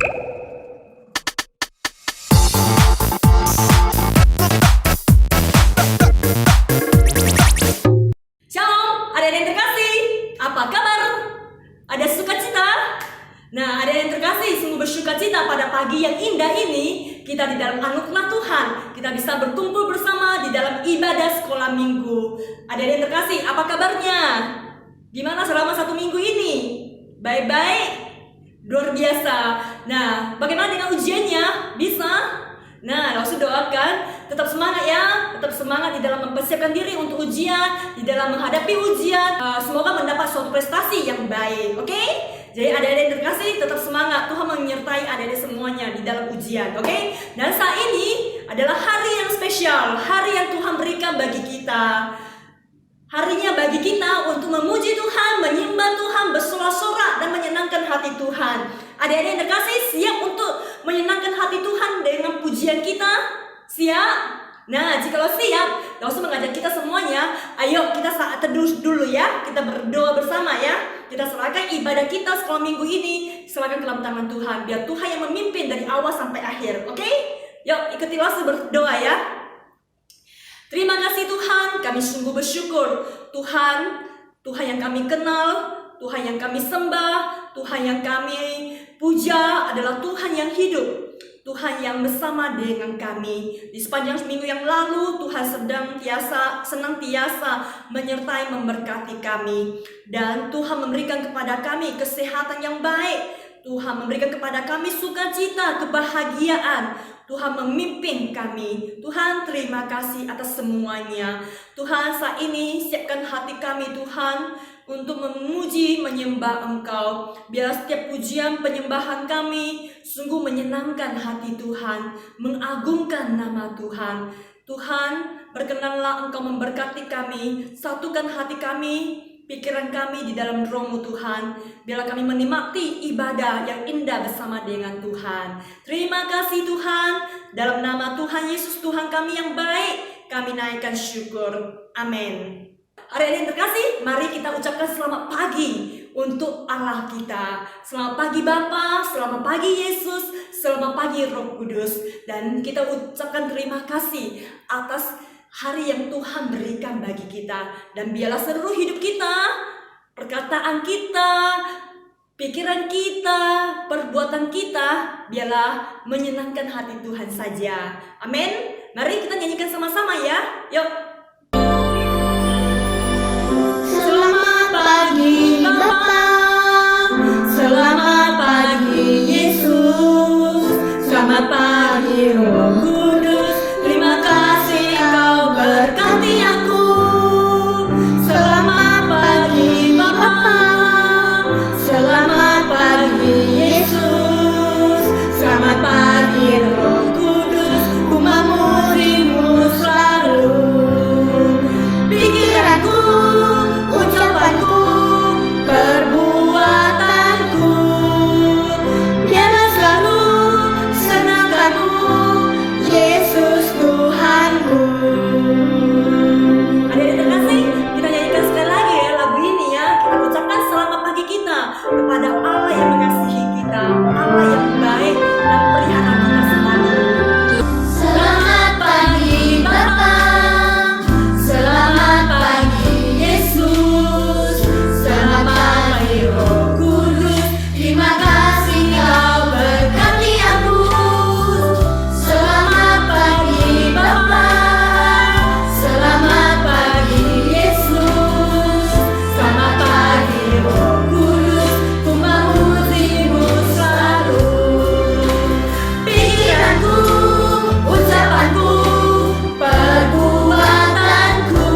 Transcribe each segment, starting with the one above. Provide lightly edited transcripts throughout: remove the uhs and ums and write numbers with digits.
Shalom, ada yang terkasih. Apa kabar? Ada sukacita? Nah, ada yang terkasih, sungguh bersukacita pada pagi yang indah ini. Kita di dalam anugerah Tuhan, kita bisa berkumpul bersama di dalam ibadah sekolah minggu. Ada yang terkasih, apa kabarnya? Gimana selama 1 minggu ini? Baik-baik? Luar biasa. Nah, bagaimana dengan ujiannya? Bisa? Nah, langsung doakan, tetap semangat ya, tetap semangat di dalam mempersiapkan diri untuk ujian, di dalam menghadapi ujian. Semoga mendapat suatu prestasi yang baik, oke? Jadi adik-adik yang terkasih, tetap semangat. Tuhan menyertai adik-adik semuanya di dalam ujian, oke? Dan saat ini adalah hari yang spesial, hari yang Tuhan berikan bagi kita. Harinya bagi kita untuk memuji Tuhan, menyembah Tuhan, bersorak-sorak dan menyenangkan hati Tuhan. Adik-adik yang terkasih, siap untuk menyenangkan hati Tuhan dengan pujian kita? Siap? Nah, jikalau siap, langsung mengajak kita semuanya, ayo kita saat teduh dulu ya. Kita berdoa bersama ya. Kita serahkan ibadah kita sekolah minggu ini, serahkan ke dalam tangan Tuhan. Biar Tuhan yang memimpin dari awal sampai akhir, oke? Yuk, ikuti langsung berdoa ya. Terima kasih Tuhan, kami sungguh bersyukur. Tuhan yang kami kenal, Tuhan yang kami sembah, Tuhan yang kami puja adalah Tuhan yang hidup, Tuhan yang bersama dengan kami. Di sepanjang minggu yang lalu, Tuhan senantiasa menyertai memberkati kami. Dan Tuhan memberikan kepada kami kesehatan yang baik. Tuhan memberikan kepada kami sukacita, kebahagiaan. Tuhan memimpin kami. Tuhan, terima kasih atas semuanya. Tuhan, saat ini siapkan hati kami Tuhan untuk memuji, menyembah Engkau. Biar setiap pujian penyembahan kami sungguh menyenangkan hati Tuhan, mengagungkan nama Tuhan. Tuhan, berkenanlah Engkau memberkati kami, satukan hati kami, pikiran kami di dalam Roh-Mu Tuhan. Biarlah kami menikmati ibadah yang indah bersama dengan Tuhan. Terima kasih Tuhan. Dalam nama Tuhan Yesus, Tuhan kami yang baik, kami naikkan syukur. Amin. Adik-adik yang terkasih, mari kita ucapkan selamat pagi untuk Allah kita. Selamat pagi Bapa, selamat pagi Yesus, selamat pagi Roh Kudus. Dan kita ucapkan terima kasih atas hari yang Tuhan berikan bagi kita. Dan biarlah seluruh hidup kita, perkataan kita, pikiran kita, perbuatan kita, biarlah menyenangkan hati Tuhan saja. Amin. Mari kita nyanyikan sama-sama ya. Yuk. Selamat pagi Bapa, selamat pagi Yesus, selamat pagi Roh Kudus. Terima kasih Kau berkati aku. Selamat pagi Bapa, selamat pagi Yesus, selamat pagi Roh Kudus. Ku memuji-Mu selalu. Pikiranku, ucapanku, perbuatanku, biarlah selalu senangkan-Mu, Yesus Tuhanku. Adik-adik terkasih, kita nyanyikan sekali lagi ya lagu ini ya. Kita ucapkan selamat pagi kita kepada Allah yang mengasihi kita, Allah yang baik dan pelihara kita selalu. Selamat pagi Bapa, selamat pagi Yesus, selamat pagi Roh Kudus. Terima kasih Kau berkati aku. Selamat pagi Bapa, selamat pagi Yesus, selamat pagi Roh Kudus. Ku memuji-Mu selalu. Pikiranku, ucapanku, perbuatanku,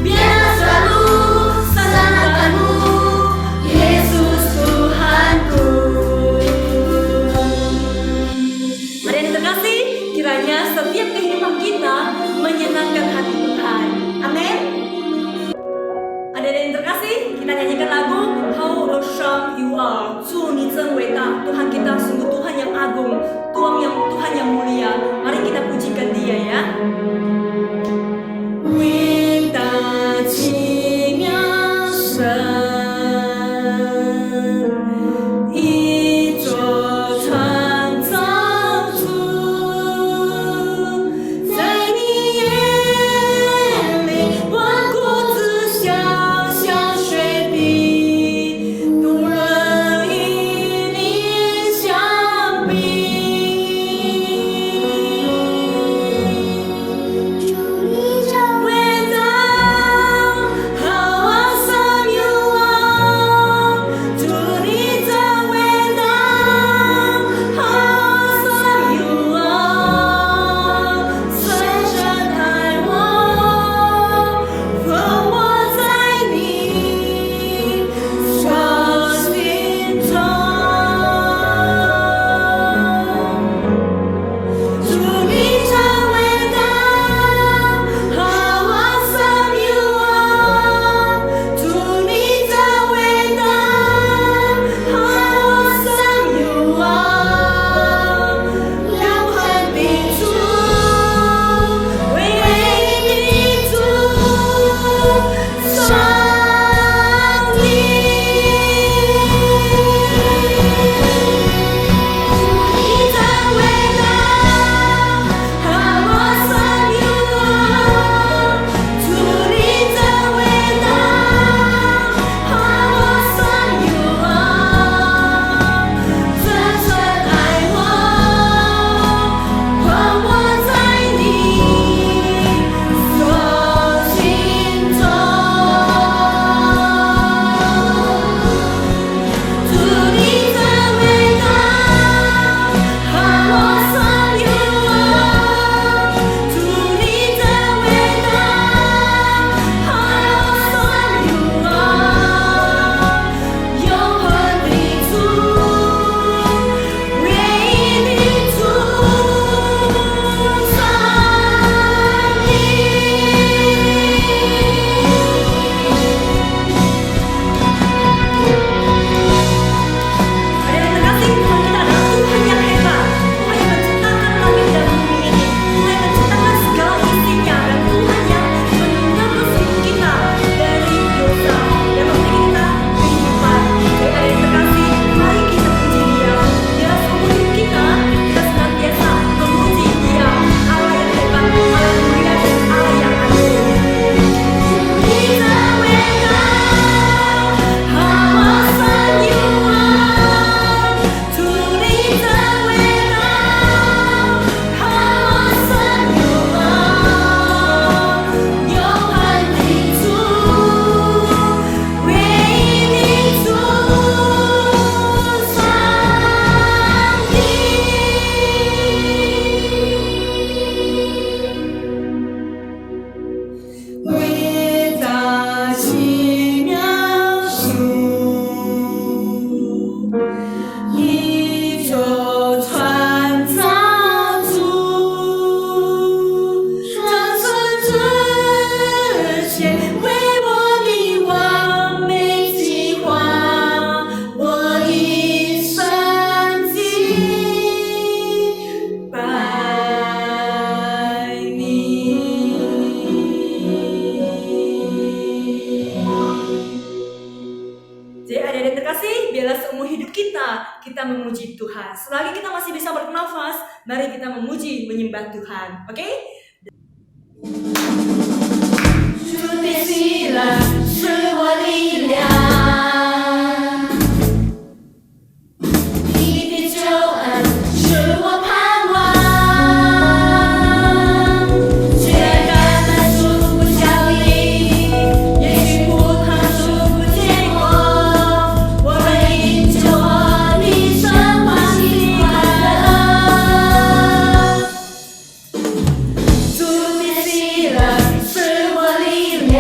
biarlah selalu senangkan-Mu, Yesus Tuhanku. Mari yang terkasih, kiranya setiap kehidupan kita menyenangkan hati Tuhan. Amin. Ada yang terkasih, kita nyanyikan lagu How Awesome You Are. 祝你真伟大. Tuhan kita sungguh Tuhan yang agung, Tuhan yang mulia. Mari kita pujikan Dia ya. 伟大奇妙神，一种 biarlah seumur hidup kita memuji Tuhan. Selagi kita masih bisa bernafas, mari kita memuji, menyembah Tuhan. Oke?主的喜乐是我力量，你的救恩是我盼望。虽然橄榄树不效力，也许葡萄树不结果，我会因着我的神欢喜快乐。主的喜乐是我力量。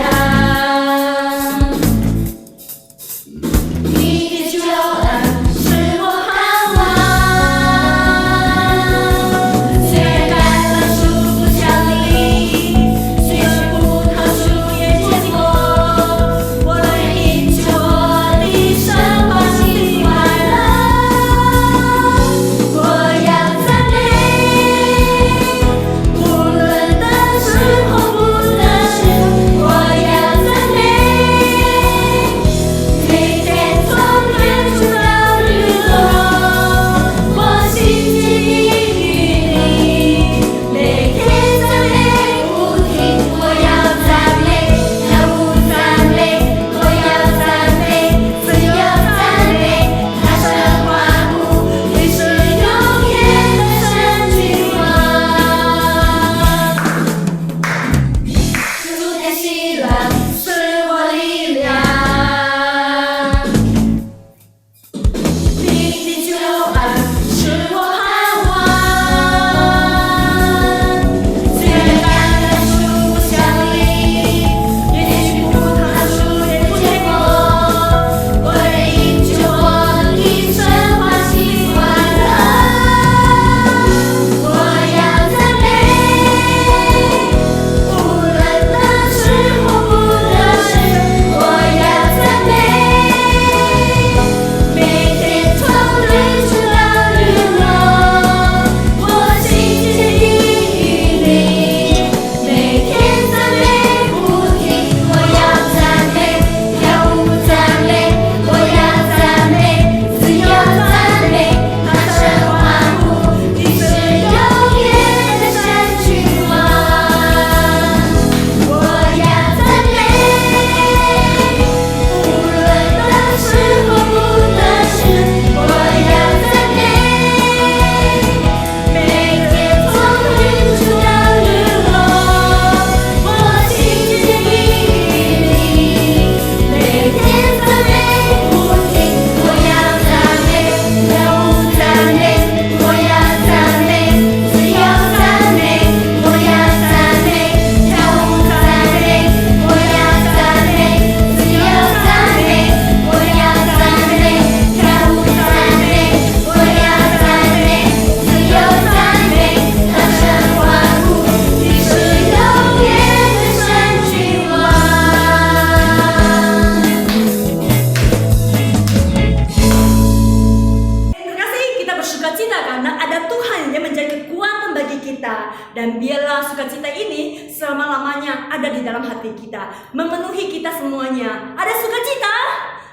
Dan biarlah sukacita ini selama-lamanya ada di dalam hati kita, memenuhi kita semuanya. Ada sukacita?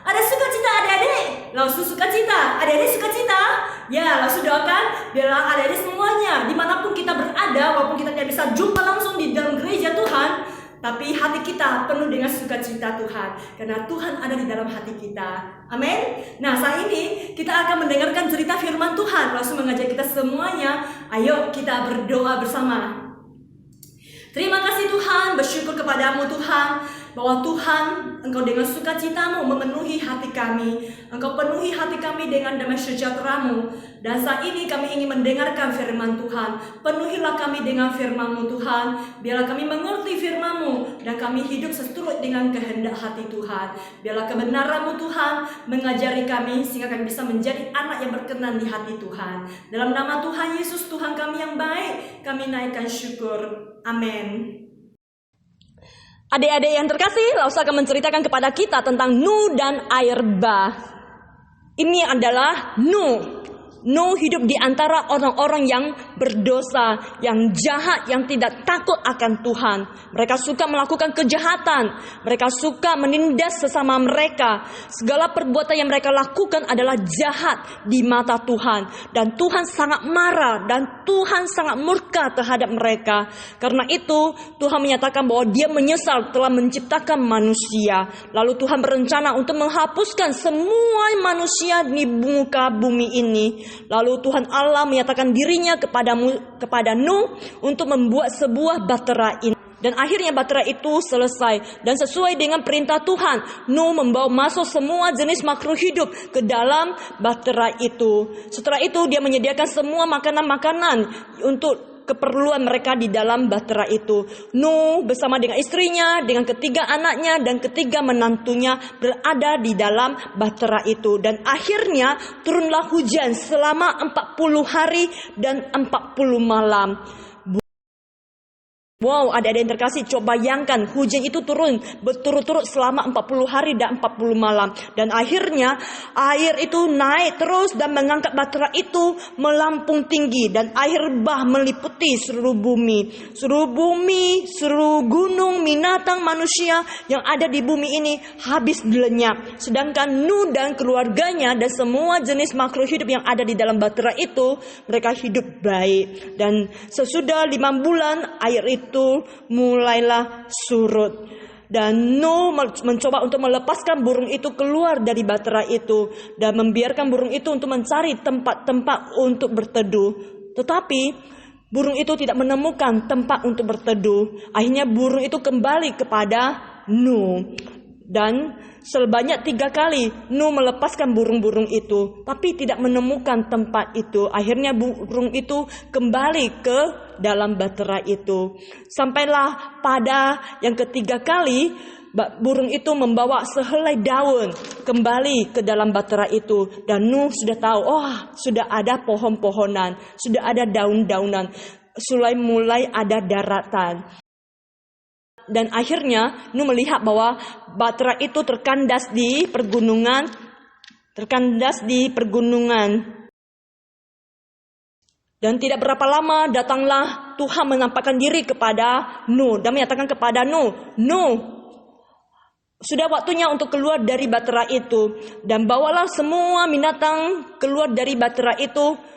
Ada sukacita adik-adik? Langsung sukacita, adik-adik sukacita? Ya, langsung doakan biarlah adik-adik semuanya dimanapun kita berada, walaupun kita tidak bisa jumpa langsung di dalam gereja Tuhan, tapi hati kita penuh dengan sukacita Tuhan, karena Tuhan ada di dalam hati kita. Amin. Nah, saat ini kita akan mendengarkan cerita firman Tuhan. Langsung mengajak kita semuanya, ayo kita berdoa bersama. Terima kasih Tuhan, bersyukur kepadamu Tuhan, bahwa Tuhan, Engkau dengan sukacitamu memenuhi hati kami. Engkau penuhi hati kami dengan damai sejahtera-Mu. Dan saat ini kami ingin mendengarkan firman Tuhan. Penuhilah kami dengan firman-Mu Tuhan. Biarlah kami mengerti firman-Mu dan kami hidup seturut dengan kehendak hati Tuhan. Biarlah kebenaran-Mu Tuhan mengajari kami sehingga kami bisa menjadi anak yang berkenan di hati Tuhan. Dalam nama Tuhan Yesus, Tuhan kami yang baik, kami naikkan syukur. Amin. Adik-adik yang terkasih, Lausa akan menceritakan kepada kita tentang Nu dan air bah. Ini adalah Nu. Nuh hidup di antara orang-orang yang berdosa, yang jahat, yang tidak takut akan Tuhan. Mereka suka melakukan kejahatan. Mereka suka menindas sesama mereka. Segala perbuatan yang mereka lakukan adalah jahat di mata Tuhan. Dan Tuhan sangat marah dan Tuhan sangat murka terhadap mereka. Karena itu Tuhan menyatakan bahwa Dia menyesal telah menciptakan manusia. Lalu Tuhan berencana untuk menghapuskan semua manusia di muka bumi ini. Lalu Tuhan Allah menyatakan dirinya kepada Nuh untuk membuat sebuah bahtera ini. Dan akhirnya bahtera itu selesai. Dan sesuai dengan perintah Tuhan, Nuh membawa masuk semua jenis makhluk hidup ke dalam bahtera itu. Setelah itu dia menyediakan semua makanan-makanan untuk keperluan mereka di dalam bahtera itu. Nuh bersama dengan istrinya, dengan ketiga anaknya dan ketiga menantunya berada di dalam bahtera itu. Dan akhirnya turunlah hujan selama 40 hari dan 40 malam. Wow, adik-adik yang terkasih, coba bayangkan hujan itu turun berturut-turut selama 40 hari dan 40 malam. Dan akhirnya air itu naik terus dan mengangkat bahtera itu melampung tinggi. Dan air bah meliputi seluruh bumi. Seluruh gunung, binatang, manusia yang ada di bumi ini habis lenyap. Sedangkan Nuh dan keluarganya dan semua jenis makhluk hidup yang ada di dalam bahtera itu, mereka hidup baik. Dan sesudah 5 bulan air itu mulailah surut. Dan Nuh mencoba untuk melepaskan burung itu keluar dari bahtera itu dan membiarkan burung itu untuk mencari tempat-tempat untuk berteduh. Tetapi burung itu tidak menemukan tempat untuk berteduh. Akhirnya burung itu kembali kepada Nuh. Dan sebanyak 3 kali Nuh melepaskan burung-burung itu, tapi tidak menemukan tempat itu. Akhirnya burung itu kembali ke dalam bahtera itu. Sampailah pada yang ketiga kali burung itu membawa sehelai daun kembali ke dalam bahtera itu. Dan Nuh sudah tahu, sudah ada pohon-pohonan, sudah ada daun-daunan, mulai ada daratan. Dan akhirnya Nuh melihat bahwa bahtera itu terkandas di pergunungan. Dan tidak berapa lama datanglah Tuhan menampakkan diri kepada Nuh dan menyatakan kepada Nuh, sudah waktunya untuk keluar dari bahtera itu. Dan bawalah semua binatang keluar dari bahtera itu.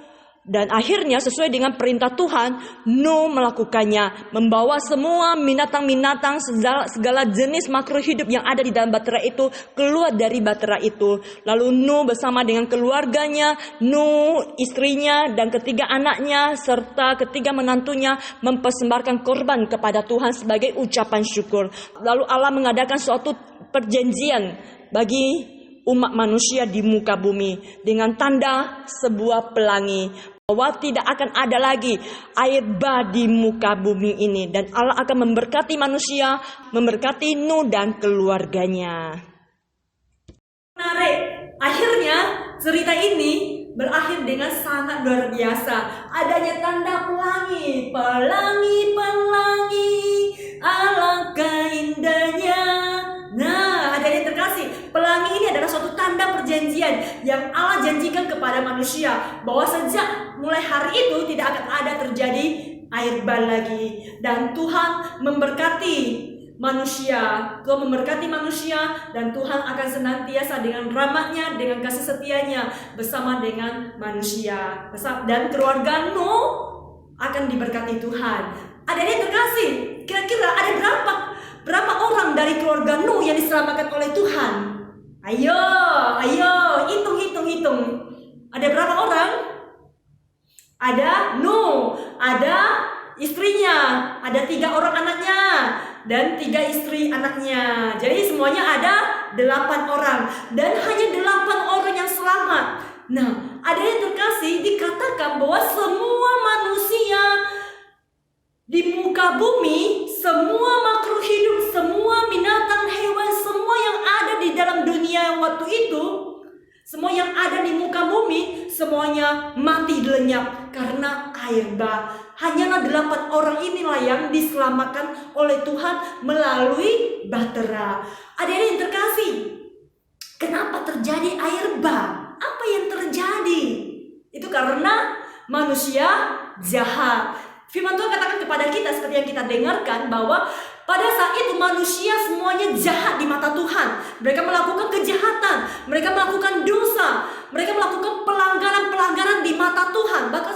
Dan akhirnya sesuai dengan perintah Tuhan, Nuh melakukannya. Membawa semua binatang-binatang, segala jenis makhluk hidup yang ada di dalam bahtera itu keluar dari bahtera itu. Lalu Nuh bersama dengan keluarganya, Nuh, istrinya dan ketiga anaknya serta ketiga menantunya mempersembahkan korban kepada Tuhan sebagai ucapan syukur. Lalu Allah mengadakan suatu perjanjian bagi umat manusia di muka bumi dengan tanda sebuah pelangi, bahwa tidak akan ada lagi air bah di muka bumi ini. Dan Allah akan memberkati manusia, memberkati Nuh dan keluarganya. Menarik. Akhirnya cerita ini berakhir dengan sangat luar biasa. Adanya tanda pelangi. Pelangi, pelangi, alangkah indahnya. Nah, ada yang terkasih, pelangi ini adalah suatu tanda perjanjian yang Allah janjikan kepada manusia, bahwa sejak mulai hari itu tidak akan ada terjadi air bah lagi. Dan Tuhan memberkati manusia. Tuhan memberkati manusia dan Tuhan akan senantiasa dengan rahmat-Nya, dengan kasih setia-Nya bersama dengan manusia. Dan keluarga Nuh akan diberkati Tuhan. Ada yang terkasih, kira-kira ada berapa orang dari keluarga Nuh yang diselamatkan oleh Tuhan? Ayo, hitung. Ada berapa orang? Ada Nuh, ada istrinya, ada 3 orang anaknya, dan 3 istri anaknya. Jadi semuanya ada 8 orang. Dan hanya 8 orang yang selamat. Nah, ada yang terkasih, dikatakan bahwa semua manusia di muka bumi, semua makhluk hidup, semua binatang, hewan, semua yang ada di dalam dunia waktu itu, semua yang ada di muka bumi, semuanya mati lenyap karena air bah. Hanyalah 8 orang inilah yang diselamatkan oleh Tuhan melalui bahtera. Ada yang terkasih, kenapa terjadi air bah? Apa yang terjadi? Itu karena manusia jahat. Firman Tuhan katakan kepada kita seperti yang kita dengarkan bahwa pada saat itu manusia semuanya jahat di mata Tuhan. Mereka melakukan kejahatan, mereka melakukan dosa, mereka melakukan pelanggaran-pelanggaran di mata Tuhan. Bahkan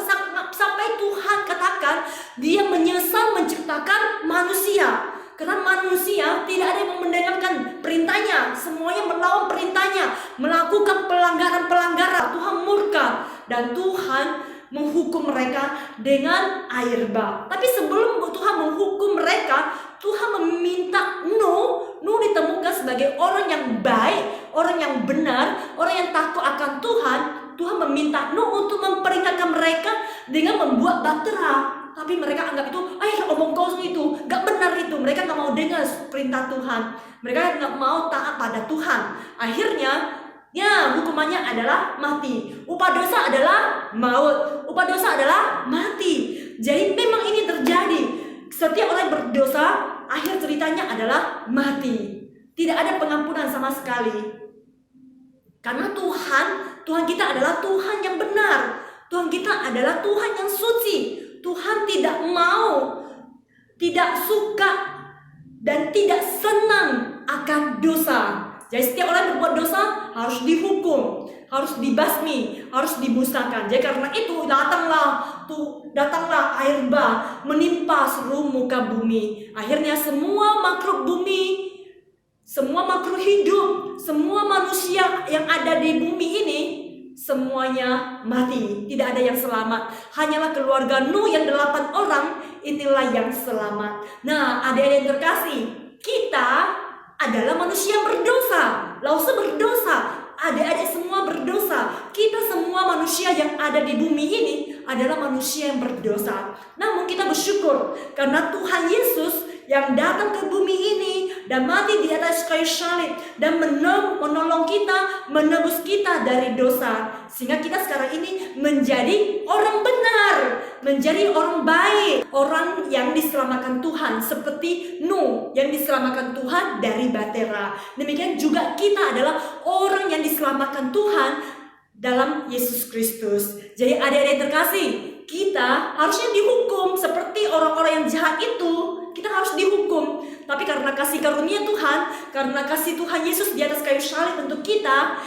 sampai Tuhan katakan Dia menyesal menciptakan manusia. Karena manusia tidak ada yang mendengarkan perintahnya, semuanya melawan perintahnya, melakukan pelanggaran-pelanggaran. Tuhan murka dan Tuhan menghukum mereka dengan air bah. Tapi sebelum Tuhan menghukum mereka, Tuhan meminta Nuh ditemukan sebagai orang yang baik, orang yang benar, orang yang takut akan Tuhan. Tuhan meminta Nuh untuk memperingatkan mereka dengan membuat bahtera. Tapi mereka anggap itu, omong kosong itu, gak benar itu. Mereka gak mau dengar perintah Tuhan. Mereka gak mau taat pada Tuhan. Akhirnya, hukumannya adalah mati. Upah dosa adalah maut. Upah dosa adalah mati. Jadi memang ini terjadi. Setiap orang berdosa, akhir ceritanya adalah mati. Tidak ada pengampunan sama sekali. Karena Tuhan kita adalah Tuhan yang benar. Tuhan kita adalah Tuhan yang suci. Tuhan tidak mau, tidak suka, dan tidak senang akan dosa. Jadi setiap orang yang berbuat dosa harus dihukum, harus dibasmi, harus dimusnahkan. Jadi karena itu datanglah air bah menimpa seluruh muka bumi. Akhirnya semua makhluk bumi, semua makhluk hidup, semua manusia yang ada di bumi ini semuanya mati. Tidak ada yang selamat. Hanyalah keluarga Nuh yang 8 orang inilah yang selamat. Nah, adik-adik yang terkasih, kita adalah manusia yang berdosa. Langsung berdosa. Adik-adik semua berdosa. Kita semua manusia yang ada di bumi ini adalah manusia yang berdosa. Namun kita bersyukur karena Tuhan Yesus yang datang ke bumi ini dan mati di atas kayu salib dan menolong kita, menebus kita dari dosa, sehingga kita sekarang ini menjadi orang benar, menjadi orang baik, orang yang diselamatkan Tuhan, seperti Nuh yang diselamatkan Tuhan dari bahtera. Demikian juga kita adalah orang yang diselamatkan Tuhan dalam Yesus Kristus. Jadi adik-adik terkasih, kita harusnya dihukum seperti orang-orang yang jahat itu. Kita harus dihukum. Tapi karena kasih karunia Tuhan, karena kasih Tuhan Yesus di atas kayu salib untuk kita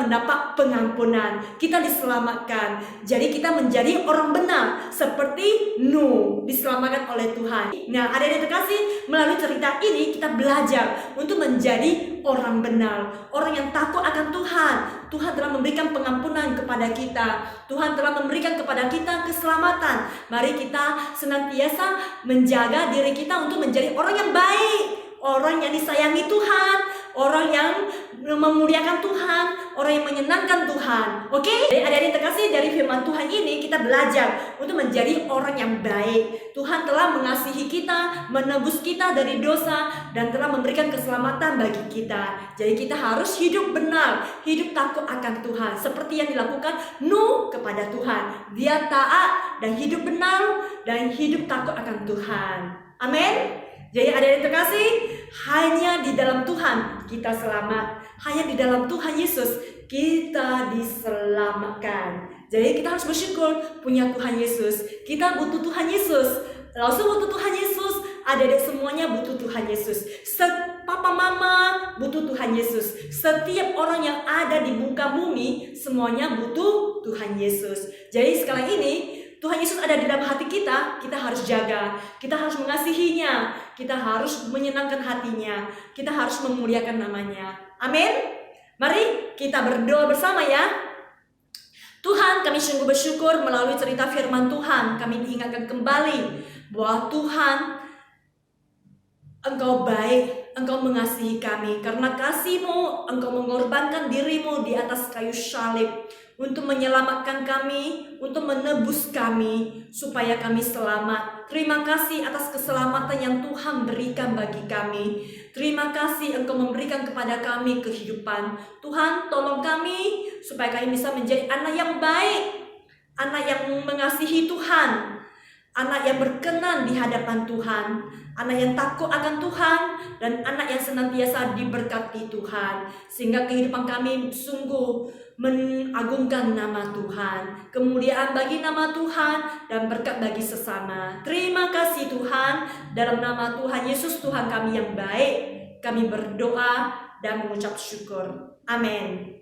mendapat pengampunan, kita diselamatkan. Jadi kita menjadi orang benar seperti Nuh, diselamatkan oleh Tuhan. Nah, adik-adik terkasih, melalui cerita ini kita belajar untuk menjadi orang benar, orang yang takut akan Tuhan. Tuhan telah memberikan pengampunan kepada kita. Tuhan telah memberikan kepada kita keselamatan. Mari kita senantiasa menjaga diri kita untuk menjadi orang yang baik, orang yang disayangi Tuhan, orang yang memuliakan Tuhan, orang yang menyenangkan Tuhan. Oke? Jadi adik-adik terkasih, dari firman Tuhan ini kita belajar untuk menjadi orang yang baik. Tuhan telah mengasihi kita, menebus kita dari dosa, dan telah memberikan keselamatan bagi kita. Jadi kita harus hidup benar, hidup takut akan Tuhan, seperti yang dilakukan Nuh kepada Tuhan. Dia taat dan hidup benar dan hidup takut akan Tuhan. Amin. Jadi adik-adik terkasih, hanya di dalam Tuhan kita selamat. Hanya di dalam Tuhan Yesus kita diselamatkan. Jadi kita harus bersyukur punya Tuhan Yesus. Kita butuh Tuhan Yesus. Langsung butuh Tuhan Yesus. Adik-adik semuanya butuh Tuhan Yesus. Papa mama butuh Tuhan Yesus. Setiap orang yang ada di muka bumi semuanya butuh Tuhan Yesus. Jadi sekarang ini Tuhan Yesus ada di dalam hati kita, kita harus jaga, kita harus mengasihinya, kita harus menyenangkan hatinya, kita harus memuliakan namanya. Amin. Mari kita berdoa bersama ya. Tuhan, kami sungguh bersyukur melalui cerita firman Tuhan, kami diingatkan kembali bahwa Tuhan, Engkau baik, Engkau mengasihi kami. Karena kasih-Mu, Engkau mengorbankan diri-Mu di atas kayu salib untuk menyelamatkan kami, untuk menebus kami, supaya kami selamat. Terima kasih atas keselamatan yang Tuhan berikan bagi kami. Terima kasih Engkau memberikan kepada kami kehidupan. Tuhan, tolong kami supaya kami bisa menjadi anak yang baik, anak yang mengasihi Tuhan, anak yang berkenan di hadapan Tuhan. anak yang takut akan Tuhan, dan anak yang senantiasa diberkati Tuhan. Sehingga kehidupan kami sungguh mengagungkan nama Tuhan, kemuliaan bagi nama Tuhan, dan berkat bagi sesama. Terima kasih Tuhan, dalam nama Tuhan Yesus Tuhan kami yang baik, kami berdoa dan mengucap syukur. Amin.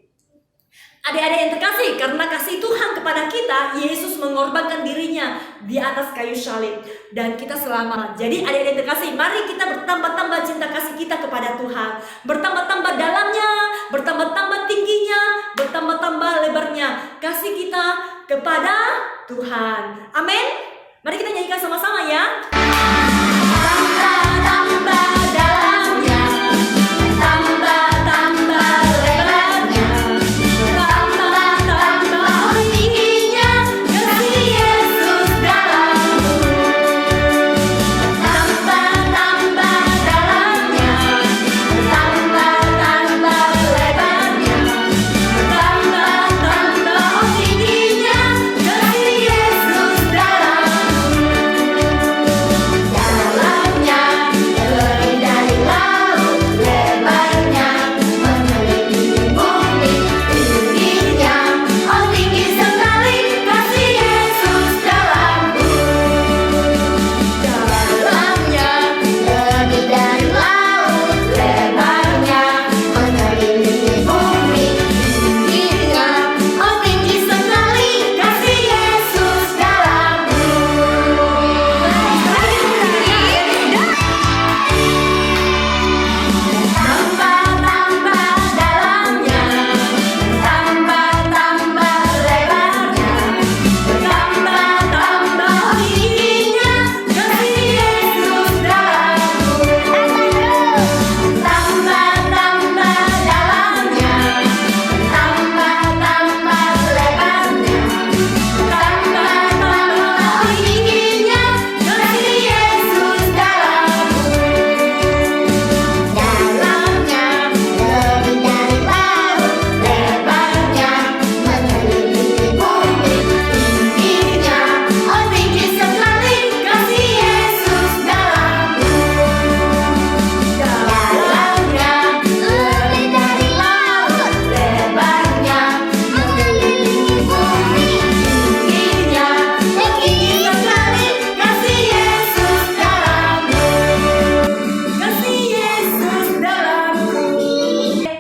Adik-adik yang terkasih, karena kasih Tuhan kepada kita, Yesus mengorbankan dirinya di atas kayu salib, dan kita selamat. Jadi adik-adik yang terkasih, mari kita bertambah-tambah cinta kasih kita kepada Tuhan, bertambah-tambah dalamnya, bertambah-tambah tingginya, bertambah-tambah lebarnya kasih kita kepada Tuhan. Amin. Mari kita nyanyikan sama-sama ya. Tambah-tambah dalamnya, tambah-tambah lebarnya, tambah-tambah tingginya kasih Yesus dalamku. Tambah-tambah dalamnya, tambah-tambah lebarnya, tambah-tambah tingginya kasih Yesus dalamku. Dalamnya lebih dari laut, lebarnya mengelilingi bumi, tingginya oh tinggi sekali kasih Yesus dalamku. Dalamnya lebih dari laut, lebarnya mengelilingi bumi, tingginya oh tinggi sekali kasih Yesus dalamku. Tambah-tambah dalamnya, tambah-tambah lebarnya, tambah-tambah tingginya kasih Yesus dalamku. Tambah-tambah dalamnya, tambah-tambah lebarnya, tambah-tambah tingginya kasih Yesus dalamku. Dalamnya lebih dari laut, lebarnya mengelilingi bumi, tingginya oh tinggi sekali kasih Yesus dalamku. Dalamnya lebih dari laut, lebarnya mengelilingi bumi, tingginya oh tinggi sekali kasih Yesus dalamku. Kasih Yesus dalamku.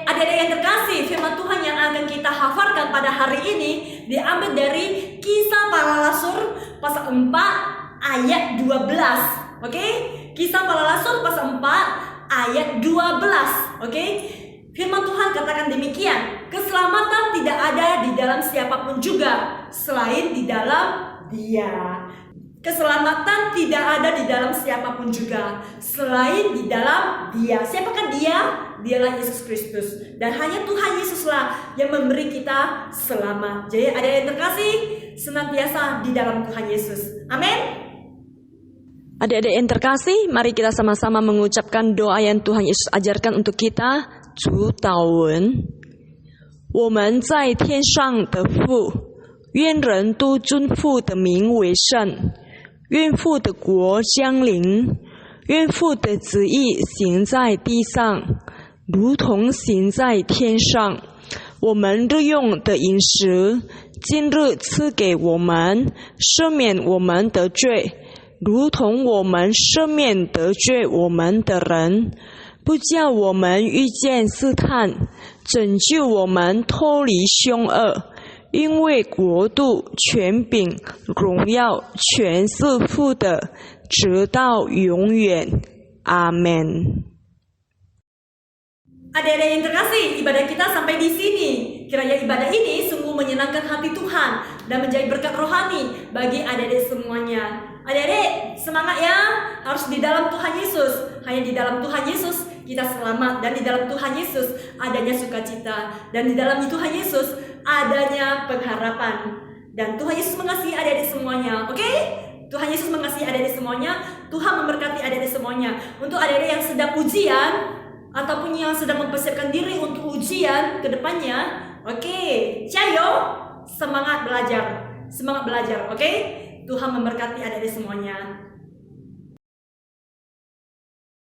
Adik-adik yang terkasih, firman Tuhan yang akan kita hafalkan pada hari ini diambil dari Kisah Para Rasul pasal 4 ayat 12. Oke? Kisah Para Rasul pasal 4 ayat 12. Oke? Firman Tuhan katakan demikian, keselamatan tidak ada di dalam siapapun juga selain di dalam Dia. Keselamatan tidak ada di dalam siapapun juga selain di dalam Dia. Siapakah Dia? Dialah Yesus Kristus, dan hanya Tuhan Yesuslah yang memberi kita selamat. Jadi ada yang terkasih, senantiasa di dalam Tuhan Yesus. Amin. Adik-adik yang terkasih, mari kita sama-sama mengucapkan doa yang Tuhan Yesus ajarkan untuk kita. 主祷文，我们在天上的父，愿人都尊父的名为圣，愿父的国降临，愿父的旨意行在地上，如同行在天上。我们日用的饮食，今日赐给我们，赦免我们的罪，如同我们赦免得罪我们的人，不叫我们遇见试探，拯救我们脱离凶恶。因为国度、权柄、荣耀，全是父的，直到永远。阿门。Adik-adik yang terkasih, ibadah kita sampai di sini. Kiranya ibadah ini sungguh menyenangkan hati Tuhan dan menjadi berkat rohani bagi adik-adik semuanya. Adik-adik, semangat ya, harus di dalam Tuhan Yesus. Hanya di dalam Tuhan Yesus kita selamat, dan di dalam Tuhan Yesus adanya sukacita, dan di dalam Tuhan Yesus adanya pengharapan. Dan Tuhan Yesus mengasihi adik-adik semuanya, oke? Tuhan Yesus mengasihi adik-adik semuanya. Tuhan memberkati adik-adik semuanya. Untuk adik-adik yang sedang ujian ataupun yang sedang mempersiapkan diri untuk ujian ke depannya, oke, jayo, semangat belajar, oke? Tuhan memberkati adik-adik semuanya.